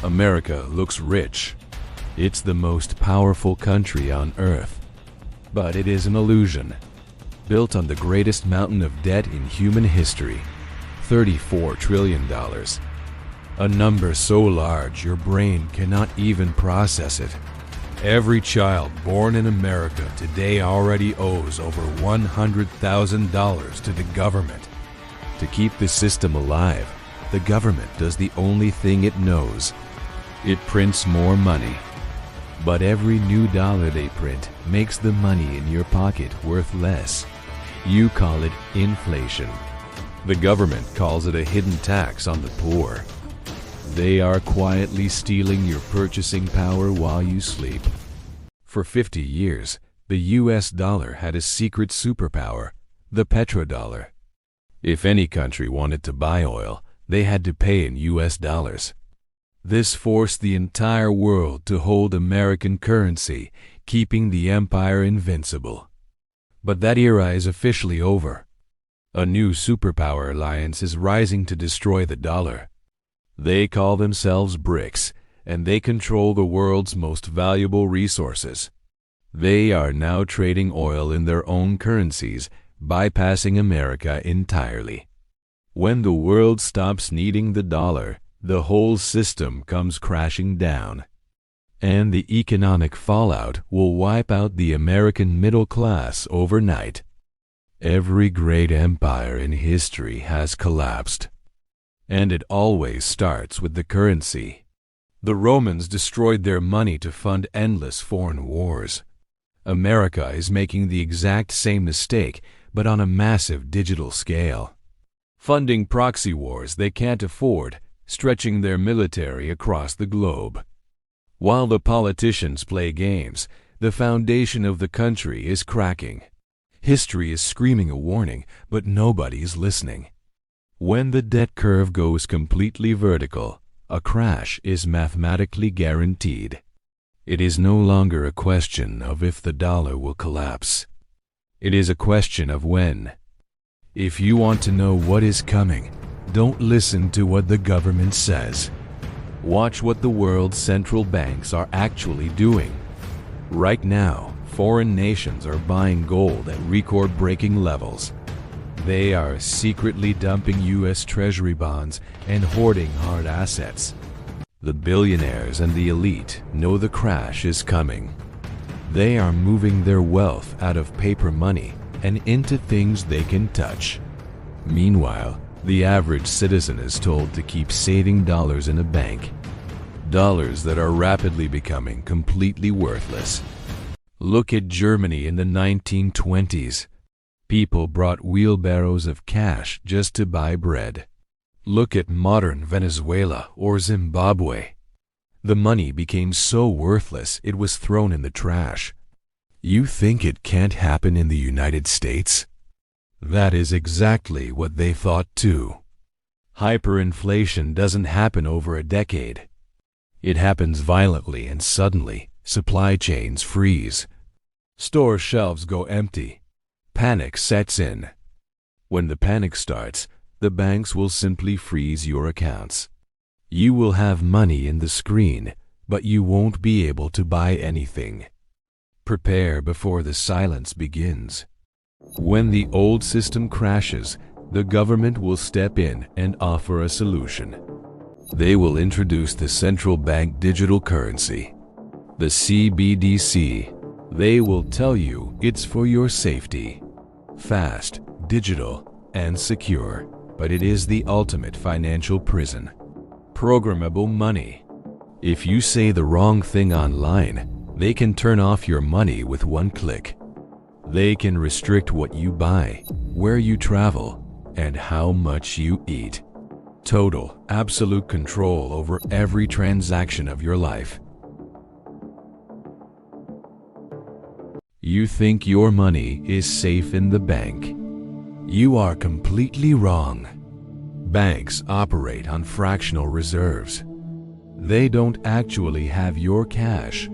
America looks rich. It's the most powerful country on earth. But it is an illusion. Built on the greatest mountain of debt in human history, $34 trillion. A number so large your brain cannot even process it. Every child born in America today already owes over $100,000 to the government. To keep the system alive, the government does the only thing it knows. It prints more money. But every new dollar they print makes the money in your pocket worth less. You call it inflation. The government calls it a hidden tax on the poor. They are quietly stealing your purchasing power while you sleep. For 50 years, the US dollar had a secret superpower, the petrodollar. If any country wanted to buy oil, they had to pay in US dollars. This forced the entire world to hold American currency, keeping the empire invincible. But that era is officially over. A new superpower alliance is rising to destroy the dollar. They call themselves BRICS, and they control the world's most valuable resources. They are now trading oil in their own currencies, bypassing America entirely. When the world stops needing the dollar, the whole system comes crashing down. And the economic fallout will wipe out the American middle class overnight. Every great empire in history has collapsed. And it always starts with the currency. The Romans destroyed their money to fund endless foreign wars. America is making the exact same mistake, but on a massive digital scale. Funding proxy wars they can't afford, stretching their military across the globe. While the politicians play games, the foundation of the country is cracking. History is screaming a warning, but nobody is listening. When the debt curve goes completely vertical, a crash is mathematically guaranteed. It is no longer a question of if the dollar will collapse. It is a question of when. If you want to know what is coming, don't listen to what the government says. Watch what the world's central banks are actually doing. Right now, foreign nations are buying gold at record-breaking levels. They are secretly dumping U.S. Treasury bonds and hoarding hard assets. The billionaires and the elite know the crash is coming. They are moving their wealth out of paper money and into things they can touch. Meanwhile, the average citizen is told to keep saving dollars in a bank. Dollars that are rapidly becoming completely worthless. Look at Germany in the 1920s. People brought wheelbarrows of cash just to buy bread. Look at modern Venezuela or Zimbabwe. The money became so worthless it was thrown in the trash. You think it can't happen in the United States? That is exactly what they thought too. Hyperinflation doesn't happen over a decade. It happens violently and suddenly. Supply chains freeze. Store shelves go empty. Panic sets in. When the panic starts, the banks will simply freeze your accounts. You will have money in the screen, but you won't be able to buy anything. Prepare before the silence begins. When the old system crashes, the government will step in and offer a solution. They will introduce the central bank digital currency, the CBDC. They will tell you it's for your safety. Fast, digital, and secure, but it is the ultimate financial prison. Programmable money. If you say the wrong thing online, they can turn off your money with one click. They can restrict what you buy, where you travel, and how much you eat. Total, absolute control over every transaction of your life. You think your money is safe in the bank. You are completely wrong. Banks operate on fractional reserves. They don't actually have your cash.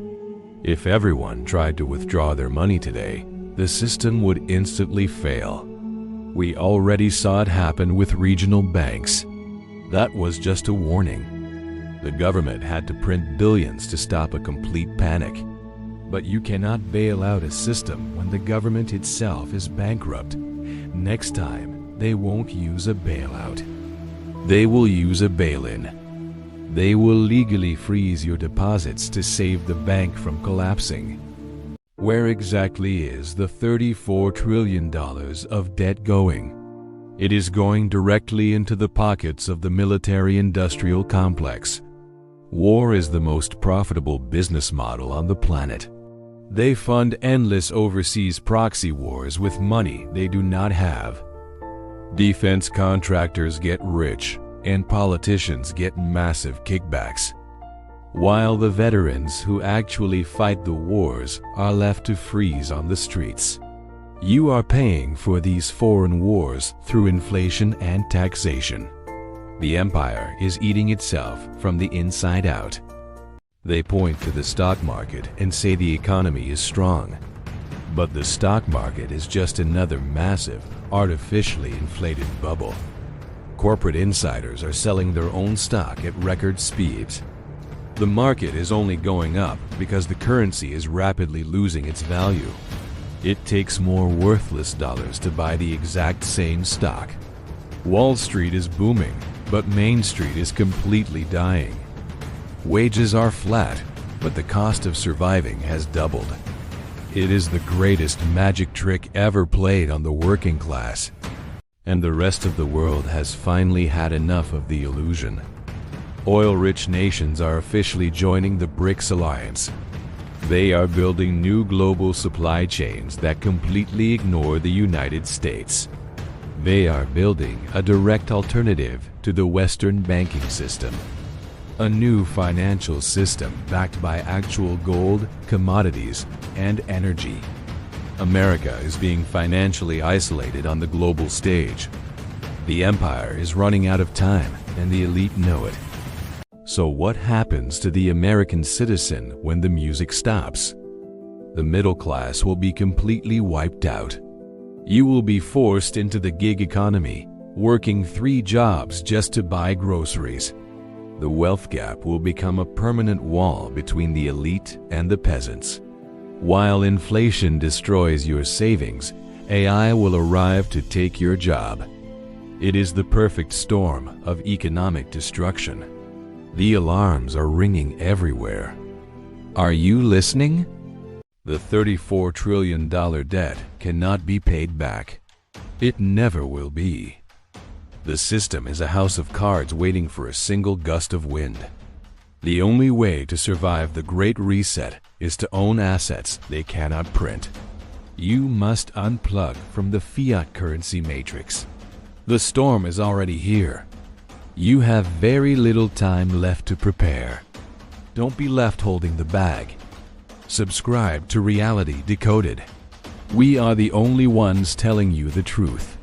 If everyone tried to withdraw their money today, the system would instantly fail. We already saw it happen with regional banks. That was just a warning. The government had to print billions to stop a complete panic. But you cannot bail out a system when the government itself is bankrupt. Next time, they won't use a bailout. They will use a bail-in. They will legally freeze your deposits to save the bank from collapsing. Where exactly is the $34 trillion of debt going? It is going directly into the pockets of the military-industrial complex. War is the most profitable business model on the planet. They fund endless overseas proxy wars with money they do not have. Defense contractors get rich, and politicians get massive kickbacks, while the veterans who actually fight the wars are left to freeze on the streets. You are paying for these foreign wars through inflation and taxation. The empire is eating itself from the inside out. They point to the stock market and say the economy is strong. But the stock market is just another massive, artificially inflated bubble. Corporate insiders are selling their own stock at record speeds. The market is only going up because the currency is rapidly losing its value. It takes more worthless dollars to buy the exact same stock. Wall Street is booming, but Main Street is completely dying. Wages are flat, but the cost of surviving has doubled. It is the greatest magic trick ever played on the working class. And the rest of the world has finally had enough of the illusion. Oil-rich nations are officially joining the BRICS alliance. They are building new global supply chains that completely ignore the United States. They are building a direct alternative to the Western banking system. A new financial system backed by actual gold, commodities, and energy. America is being financially isolated on the global stage. The empire is running out of time, and the elite know it. So what happens to the American citizen when the music stops? The middle class will be completely wiped out. You will be forced into the gig economy, working 3 jobs just to buy groceries. The wealth gap will become a permanent wall between the elite and the peasants. While inflation destroys your savings, AI will arrive to take your job. It is the perfect storm of economic destruction. The alarms are ringing everywhere. Are you listening? The $34 trillion debt cannot be paid back. It never will be. The system is a house of cards waiting for a single gust of wind. The only way to survive the Great Reset is to own assets they cannot print. You must unplug from the fiat currency matrix. The storm is already here. You have very little time left to prepare. Don't be left holding the bag. Subscribe to Reality Decoded. We are the only ones telling you the truth.